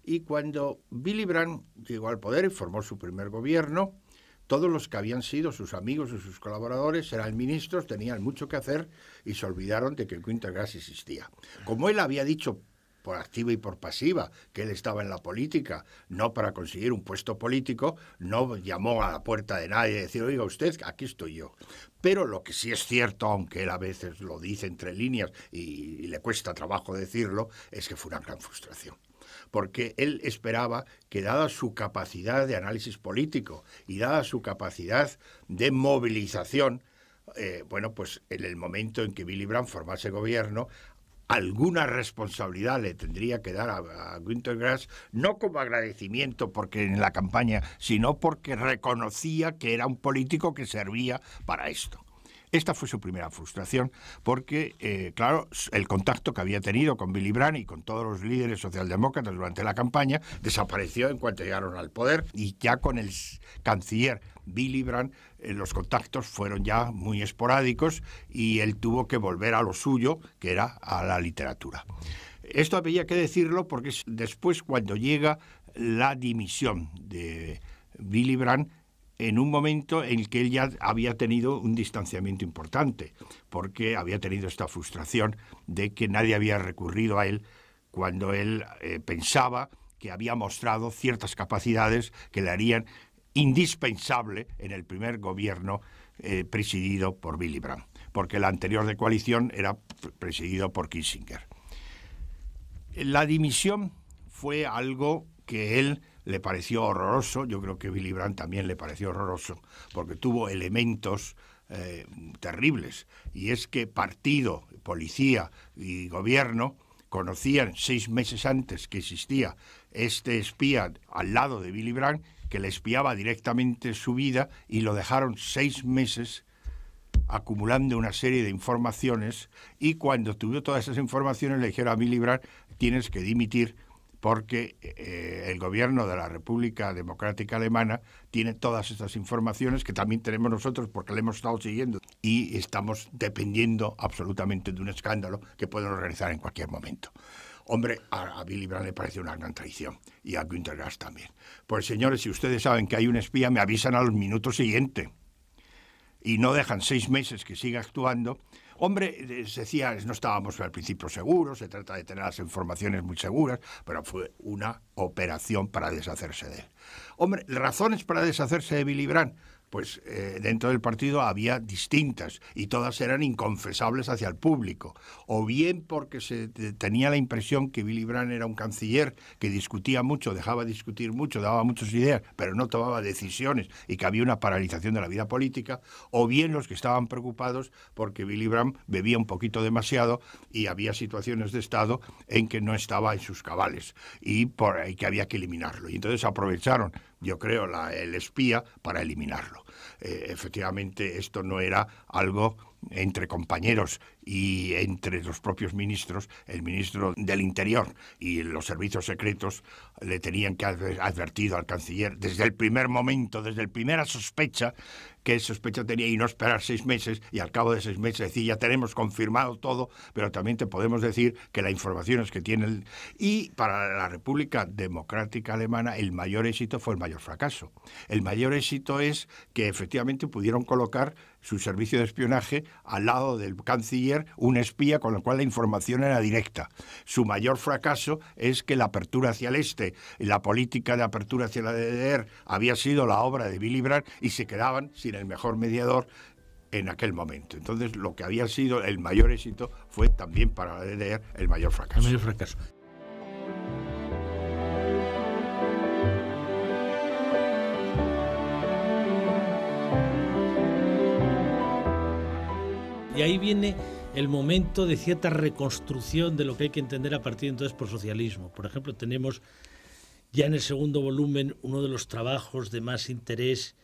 C: Y cuando Willy Brandt llegó al poder y formó su primer gobierno, todos los que habían sido sus amigos y sus colaboradores, eran ministros, tenían mucho que hacer y se olvidaron de que Günter Grass existía. Como él había dicho por activa y por pasiva, que él estaba en la política, no para conseguir un puesto político, no llamó a la puerta de nadie y decir, oiga usted, aquí estoy yo. Pero lo que sí es cierto, aunque él a veces lo dice entre líneas y le cuesta trabajo decirlo, es que fue una gran frustración. Porque él esperaba que, dada su capacidad de análisis político y dada su capacidad de movilización, pues en el momento en que Willy Brandt formase gobierno, alguna responsabilidad le tendría que dar a Günter Grass, no como agradecimiento porque en la campaña, sino porque reconocía que era un político que servía para esto. Esta fue su primera frustración porque, claro, el contacto que había tenido con Willy Brandt y con todos los líderes socialdemócratas durante la campaña desapareció en cuanto llegaron al poder, y ya con el canciller Willy Brandt los contactos fueron ya muy esporádicos y él tuvo que volver a lo suyo, que era a la literatura. Esto había que decirlo porque después, cuando llega la dimisión de Willy Brandt, en un momento en el que él ya había tenido un distanciamiento importante, porque había tenido esta frustración de que nadie había recurrido a él cuando él pensaba que había mostrado ciertas capacidades que le harían indispensable en el primer gobierno presidido por Willy Brandt, porque el anterior de coalición era presidido por Kissinger. La dimisión fue algo que él le pareció horroroso. Yo creo que Willy Brandt también le pareció horroroso, porque tuvo elementos terribles, y es que partido, policía y gobierno conocían 6 meses antes que existía este espía al lado de Willy Brandt, que le espiaba directamente su vida, y lo dejaron 6 meses acumulando una serie de informaciones, y cuando tuvo todas esas informaciones le dijeron a Willy Brandt, tienes que dimitir porque el gobierno de la República Democrática Alemana tiene todas estas informaciones que también tenemos nosotros porque le hemos estado siguiendo, y estamos dependiendo absolutamente de un escándalo que pueden organizar en cualquier momento. Hombre, a Willy Brandt le pareció una gran traición, y a Günter Grass también. Pues señores, si ustedes saben que hay un espía, me avisan al minuto siguiente y no dejan 6 meses que siga actuando. Hombre, se decía, no estábamos al principio seguros, se trata de tener las informaciones muy seguras, pero fue una operación para deshacerse de él. Hombre, razones para deshacerse de Willy Brandt, pues dentro del partido había distintas, y todas eran inconfesables hacia el público, o bien porque se tenía la impresión que Willy Brandt era un canciller que discutía mucho, dejaba discutir mucho, daba muchas ideas, pero no tomaba decisiones, y que había una paralización de la vida política, o bien los que estaban preocupados porque Willy Brandt bebía un poquito demasiado y había situaciones de Estado en que no estaba en sus cabales y que había que eliminarlo, y entonces aprovecharon, yo creo, el espía para eliminarlo. Efectivamente, esto no era algo entre compañeros y entre los propios ministros. El ministro del Interior y los servicios secretos le tenían que haber advertido al canciller desde el primer momento, desde la primera sospecha, qué sospecha tenía, y no esperar 6 meses y al cabo de 6 meses decir, ya tenemos confirmado todo, pero también te podemos decir que la información es que tiene. Y para la República Democrática Alemana el mayor éxito fue el mayor fracaso. El mayor éxito es que efectivamente pudieron colocar su servicio de espionaje al lado del canciller, un espía con el cual la información era directa. Su mayor fracaso es que la apertura hacia el este y la política de apertura hacia la DDR había sido la obra de Willy Brandt, y se quedaban sin el mejor mediador en aquel momento. Entonces, lo que había sido el mayor éxito fue también para la DDR el mayor fracaso.
B: El mayor fracaso. Y ahí viene el momento de cierta reconstrucción de lo que hay que entender a partir de entonces por socialismo. Por ejemplo, tenemos ya en el segundo volumen uno de los trabajos de más interés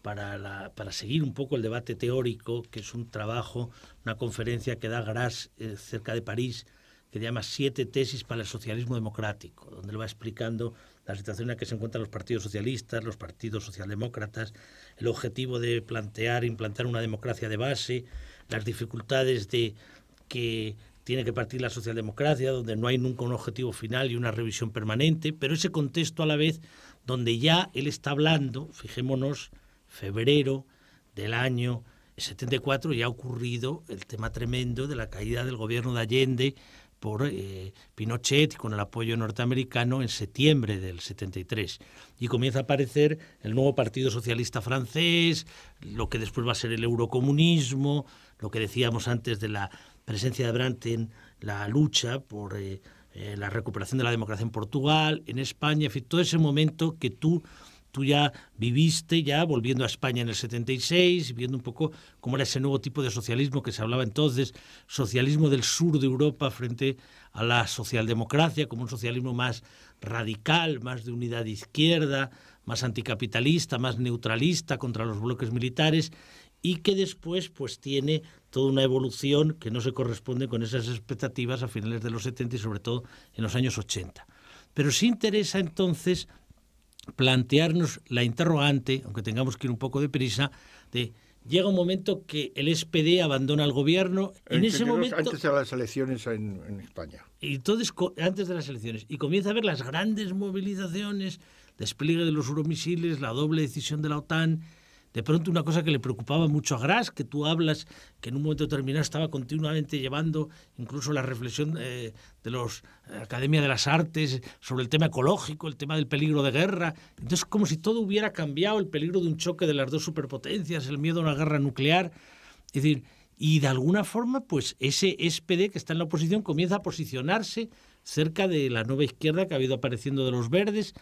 B: para seguir un poco el debate teórico, que es un trabajo, una conferencia que da Grass cerca de París, que llama 7 tesis para el socialismo democrático, donde él va explicando la situación en la que se encuentran los partidos socialistas, los partidos socialdemócratas, el objetivo de implantar una democracia de base, las dificultades de que tiene que partir la socialdemocracia, donde no hay nunca un objetivo final y una revisión permanente, pero ese contexto a la vez donde ya él está hablando, fijémonos, febrero del año 74 ya ha ocurrido el tema tremendo de la caída del gobierno de Allende por Pinochet con el apoyo norteamericano en septiembre del 73. Y comienza a aparecer el nuevo Partido Socialista francés, lo que después va a ser el eurocomunismo, lo que decíamos antes de la presencia de Brandt en la lucha por la recuperación de la democracia en Portugal, en España, en fin, todo ese momento que tú ya viviste, ya volviendo a España en el 76, viendo un poco cómo era ese nuevo tipo de socialismo que se hablaba entonces, socialismo del sur de Europa frente a la socialdemocracia, como un socialismo más radical, más de unidad de izquierda, más anticapitalista, más neutralista contra los bloques militares, y que después pues tiene toda una evolución que no se corresponde con esas expectativas a finales de los 70 y sobre todo en los años 80. Pero sí interesa entonces plantearnos la interrogante, aunque tengamos que ir un poco de prisa, de llega un momento que el SPD abandona el gobierno, en ese momento
C: antes de las elecciones en España.
B: Y entonces antes de las elecciones y comienza a ver las grandes movilizaciones, despliegue de los euromisiles, la doble decisión de la OTAN. De pronto una cosa que le preocupaba mucho a Gras, que tú hablas, que en un momento determinado estaba continuamente llevando incluso la reflexión de los Academia de las Artes sobre el tema ecológico, el tema del peligro de guerra. Entonces como si todo hubiera cambiado, el peligro de un choque de las dos superpotencias, el miedo a una guerra nuclear. Es decir, y de alguna forma pues ese SPD que está en la oposición comienza a posicionarse cerca de la nueva izquierda que ha ido apareciendo de los verdes.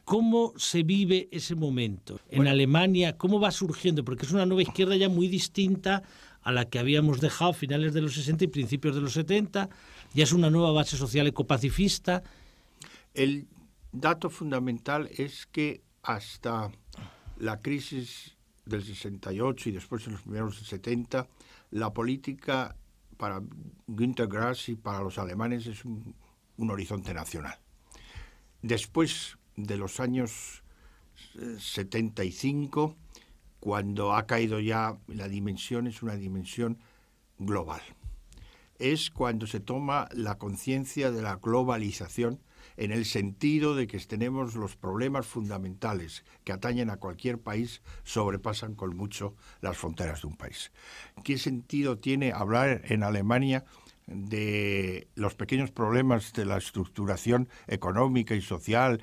B: ¿Cómo se vive ese momento en Alemania? ¿Cómo va surgiendo? Porque es una nueva izquierda ya muy distinta a la que habíamos dejado a finales de los 60 y principios de los 70. Ya es una nueva base social ecopacifista.
C: El dato fundamental es que hasta la crisis del 68 y después en los primeros del 70, la política para Günter Grass y para los alemanes es un horizonte nacional. Después de los años 75, cuando ha caído ya la dimensión, es una dimensión global. Es cuando se toma la conciencia de la globalización en el sentido de que tenemos los problemas fundamentales que atañen a cualquier país, sobrepasan con mucho las fronteras de un país. ¿Qué sentido tiene hablar en Alemania de los pequeños problemas de la estructuración económica y social,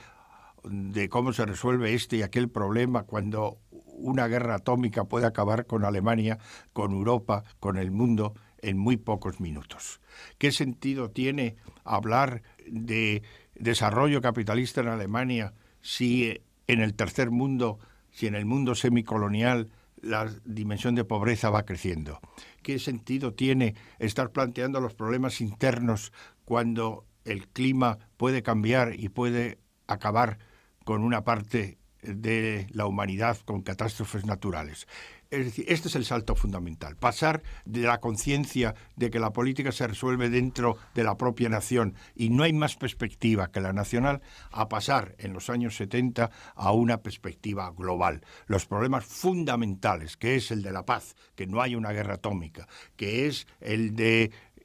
C: de cómo se resuelve este y aquel problema, cuando una guerra atómica puede acabar con Alemania, con Europa, con el mundo en muy pocos minutos? ¿Qué sentido tiene hablar de desarrollo capitalista en Alemania si en el tercer mundo, si en el mundo semicolonial la dimensión de pobreza va creciendo? ¿Qué sentido tiene estar planteando los problemas internos cuando el clima puede cambiar y puede acabar con una parte de la humanidad con catástrofes naturales? Es decir, este es el salto fundamental, pasar de la conciencia de que la política se resuelve dentro de la propia nación y no hay más perspectiva que la nacional, a pasar en los años 70 a una perspectiva global. Los problemas fundamentales, que es el de la paz, que no haya una guerra atómica, que es el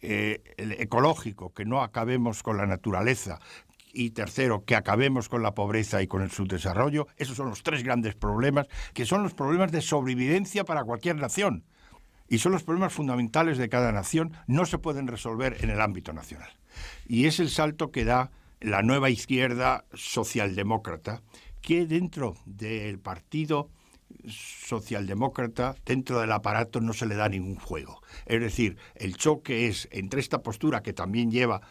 C: ecológico, que no acabemos con la naturaleza, y tercero, que acabemos con la pobreza y con el subdesarrollo. Esos son los tres grandes problemas, que son los problemas de sobrevivencia para cualquier nación. Y son los problemas fundamentales de cada nación, no se pueden resolver en el ámbito nacional. Y es el salto que da la nueva izquierda socialdemócrata, que dentro del partido socialdemócrata, dentro del aparato, no se le da ningún juego. Es decir, el choque es entre esta postura que también lleva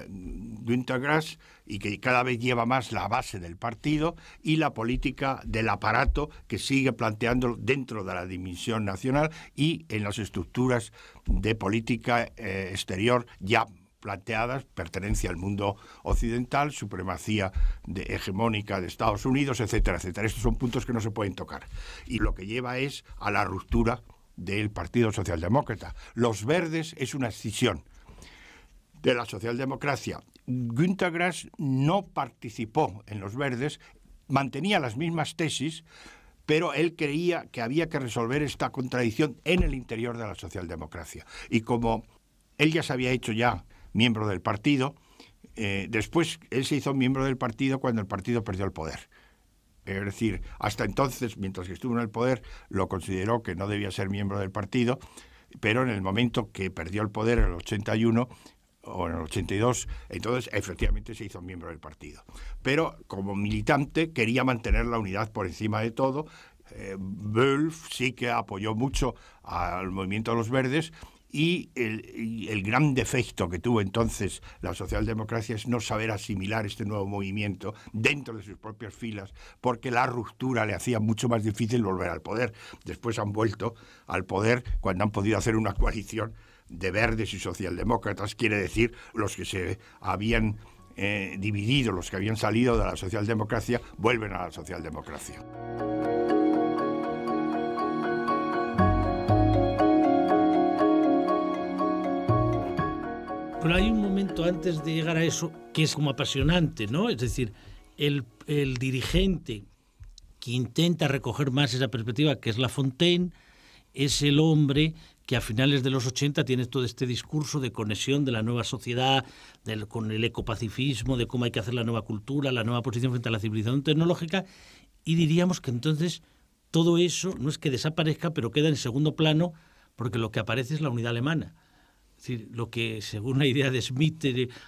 C: Günter Grass y que cada vez lleva más la base del partido, y la política del aparato que sigue planteando dentro de la dimensión nacional y en las estructuras de política exterior ya planteadas, pertenencia al mundo occidental, supremacía hegemónica de Estados Unidos, etcétera, etcétera. Estos son puntos que no se pueden tocar. Y lo que lleva es a la ruptura del Partido Socialdemócrata. Los verdes es una escisión. de la socialdemocracia. Günter Grass no participó en los Verdes, mantenía las mismas tesis, pero él creía que había que resolver esta contradicción en el interior de la socialdemocracia. Y como él ya se había hecho miembro del partido, después él se hizo miembro del partido cuando el partido perdió el poder. Es decir, hasta entonces, mientras que estuvo en el poder, lo consideró que no debía ser miembro del partido, pero en el momento que perdió el poder en el 81 o en el 82, entonces efectivamente se hizo miembro del partido. Pero como militante quería mantener la unidad por encima de todo. Wölf sí que apoyó mucho al movimiento de los Verdes, y el gran defecto que tuvo entonces la socialdemocracia es no saber asimilar este nuevo movimiento dentro de sus propias filas, porque la ruptura le hacía mucho más difícil volver al poder. Después han vuelto al poder cuando han podido hacer una coalición de verdes y socialdemócratas, quiere decir los que se habían dividido, los que habían salido de la socialdemocracia, vuelven a la socialdemocracia.
B: Pero hay un momento antes de llegar a eso que es como apasionante, ¿no? Es decir, el dirigente que intenta recoger más esa perspectiva, que es Lafontaine, es el hombre que a finales de los 80 tiene todo este discurso de conexión de la nueva sociedad, con el ecopacifismo, de cómo hay que hacer la nueva cultura, la nueva posición frente a la civilización tecnológica, y diríamos que entonces todo eso no es que desaparezca, pero queda en segundo plano, porque lo que aparece es la unidad alemana. Es decir, lo que, según la idea de Smith,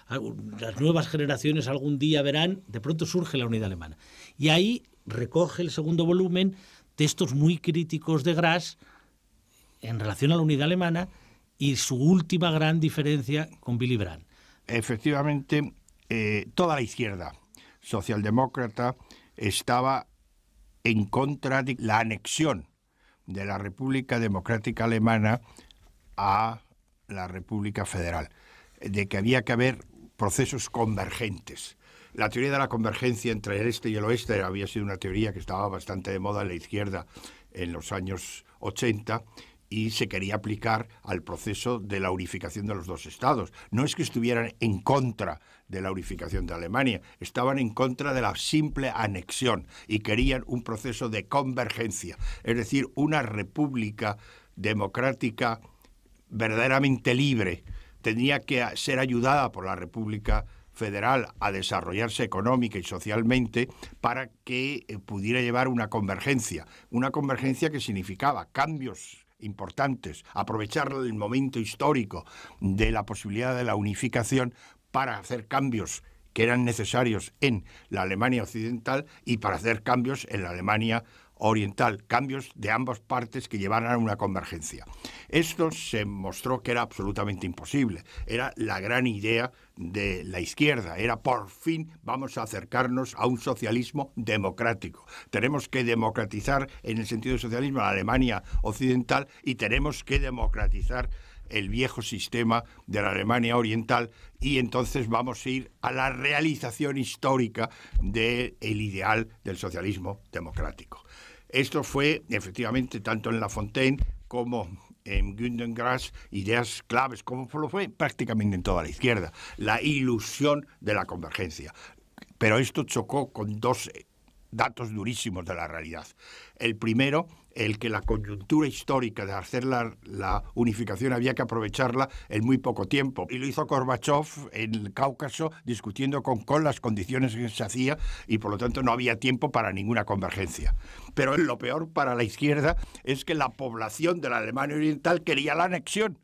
B: las nuevas generaciones algún día verán, de pronto surge la unidad alemana. Y ahí recoge el segundo volumen textos muy críticos de Grass en relación a la unidad alemana y su última gran diferencia con Willy Brandt.
C: Efectivamente, toda la izquierda socialdemócrata estaba en contra de la anexión de la República Democrática Alemana a la República Federal, de que había que haber procesos convergentes. La teoría de la convergencia entre el este y el oeste había sido una teoría que estaba bastante de moda en la izquierda en los años 80 y se quería aplicar al proceso de la unificación de los dos estados. No es que estuvieran en contra de la unificación de Alemania, estaban en contra de la simple anexión y querían un proceso de convergencia, es decir, una república democrática verdaderamente libre. Tenía que ser ayudada por la República Federal a desarrollarse económica y socialmente para que pudiera llevar una convergencia que significaba cambios importantes, aprovechar el momento histórico de la posibilidad de la unificación para hacer cambios que eran necesarios en la Alemania occidental y para hacer cambios en la Alemania oriental, cambios de ambas partes que llevaran a una convergencia. Esto se mostró que era absolutamente imposible. Era la gran idea de la izquierda. Era, por fin, vamos a acercarnos a un socialismo democrático. Tenemos que democratizar, en el sentido de socialismo, a la Alemania occidental y tenemos que democratizar el viejo sistema de la Alemania oriental y entonces vamos a ir a la realización histórica del ideal del socialismo democrático. Esto fue, efectivamente, tanto en Lafontaine como en Günter Grass, ideas claves, como lo fue prácticamente en toda la izquierda, la ilusión de la convergencia. Pero esto chocó con dos datos durísimos de la realidad. El primero, el que la coyuntura histórica de hacer la unificación había que aprovecharla en muy poco tiempo. Y lo hizo Gorbachev en el Cáucaso discutiendo con las condiciones que se hacía y por lo tanto no había tiempo para ninguna convergencia. Pero lo peor para la izquierda es que la población de la Alemania Oriental quería la anexión.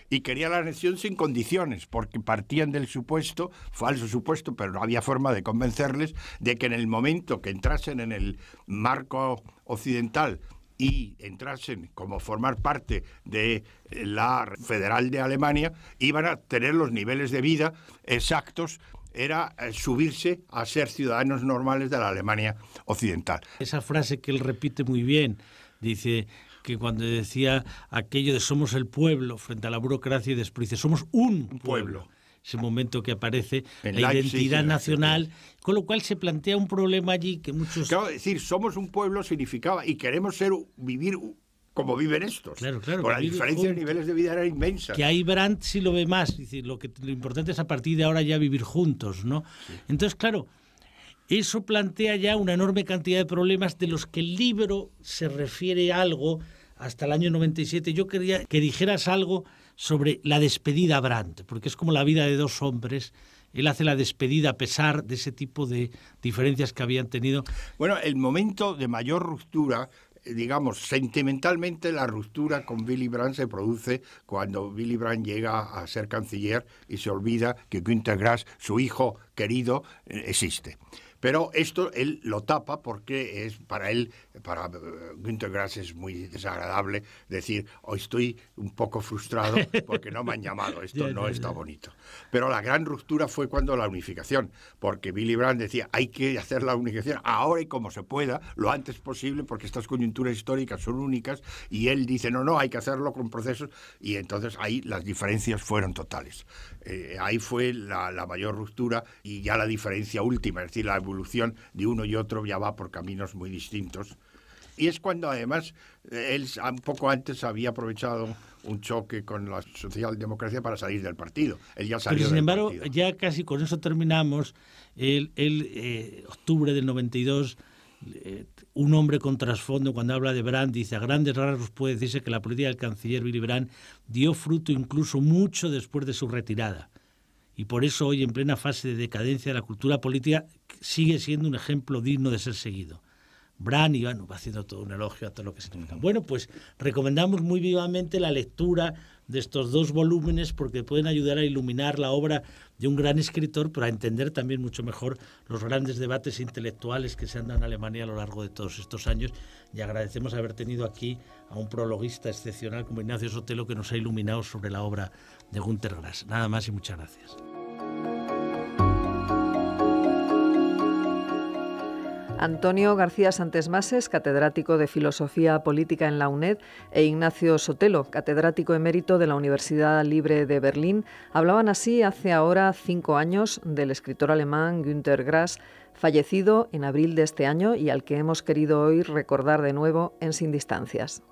C: Y quería la anexión sin condiciones, porque partían del supuesto, falso supuesto, pero no había forma de convencerles de que en el momento que entrasen en el marco occidental y entrasen como formar parte de la Federal de Alemania, iban a tener los niveles de vida exactos, era subirse a ser ciudadanos normales de la Alemania occidental.
B: Esa frase que él repite muy bien, dice que cuando decía aquello de somos el pueblo frente a la burocracia y después dice somos un pueblo. Ese momento que aparece en la identidad nacional, con lo cual se plantea un problema allí que muchos...
C: Claro, decir somos un pueblo significaba y queremos vivir como viven estos.
B: Claro,
C: Por la diferencia de niveles de vida era inmensa.
B: Que ahí Brandt sí lo ve más. Dice, lo importante es a partir de ahora ya vivir juntos, ¿no? Sí. Entonces, claro, eso plantea ya una enorme cantidad de problemas de los que el libro se refiere a algo hasta el año 97. Yo quería que dijeras algo sobre la despedida a Brandt, porque es como la vida de dos hombres. Él hace la despedida a pesar de ese tipo de diferencias que habían tenido.
C: Bueno, el momento de mayor ruptura, digamos, sentimentalmente la ruptura con Willy Brandt se produce cuando Willy Brandt llega a ser canciller y se olvida que Günter Grass, su hijo querido, existe. Pero esto él lo tapa porque es para Günter Grass es muy desagradable decir, hoy estoy un poco frustrado porque no me han llamado, esto no está bonito. Pero la gran ruptura fue cuando la unificación, porque Willy Brandt decía, hay que hacer la unificación ahora y como se pueda, lo antes posible, porque estas coyunturas históricas son únicas, y él dice, no, hay que hacerlo con procesos, y entonces ahí las diferencias fueron totales. Ahí fue la mayor ruptura y ya la diferencia última, es decir, la evolución de uno y otro ya va por caminos muy distintos. Y es cuando además él un poco antes había aprovechado un choque con la socialdemocracia para salir del partido. Él ya salió.
B: Pero sin embargo,
C: partido.
B: Ya casi con eso terminamos. Octubre del 92, un hombre con trasfondo, cuando habla de Brandt, dice, a grandes rasgos puede decirse que la política del canciller Willy Brandt dio fruto incluso mucho después de su retirada. Y por eso hoy, en plena fase de decadencia de la cultura política, sigue siendo un ejemplo digno de ser seguido. Brandt, y bueno, va haciendo todo un elogio a todo lo que significa. Bueno, pues recomendamos muy vivamente la lectura de estos dos volúmenes porque pueden ayudar a iluminar la obra de un gran escritor, pero a entender también mucho mejor los grandes debates intelectuales que se han dado en Alemania a lo largo de todos estos años. Y agradecemos haber tenido aquí a un prologuista excepcional como Ignacio Sotelo, que nos ha iluminado sobre la obra de Günter Grass. Nada más y muchas gracias.
A: Antonio García Santesmases, catedrático de Filosofía Política en la UNED, e Ignacio Sotelo, catedrático emérito de la Universidad Libre de Berlín, hablaban así hace ahora 5 años del escritor alemán Günter Grass, fallecido en abril de este año y al que hemos querido hoy recordar de nuevo en Sin Distancias.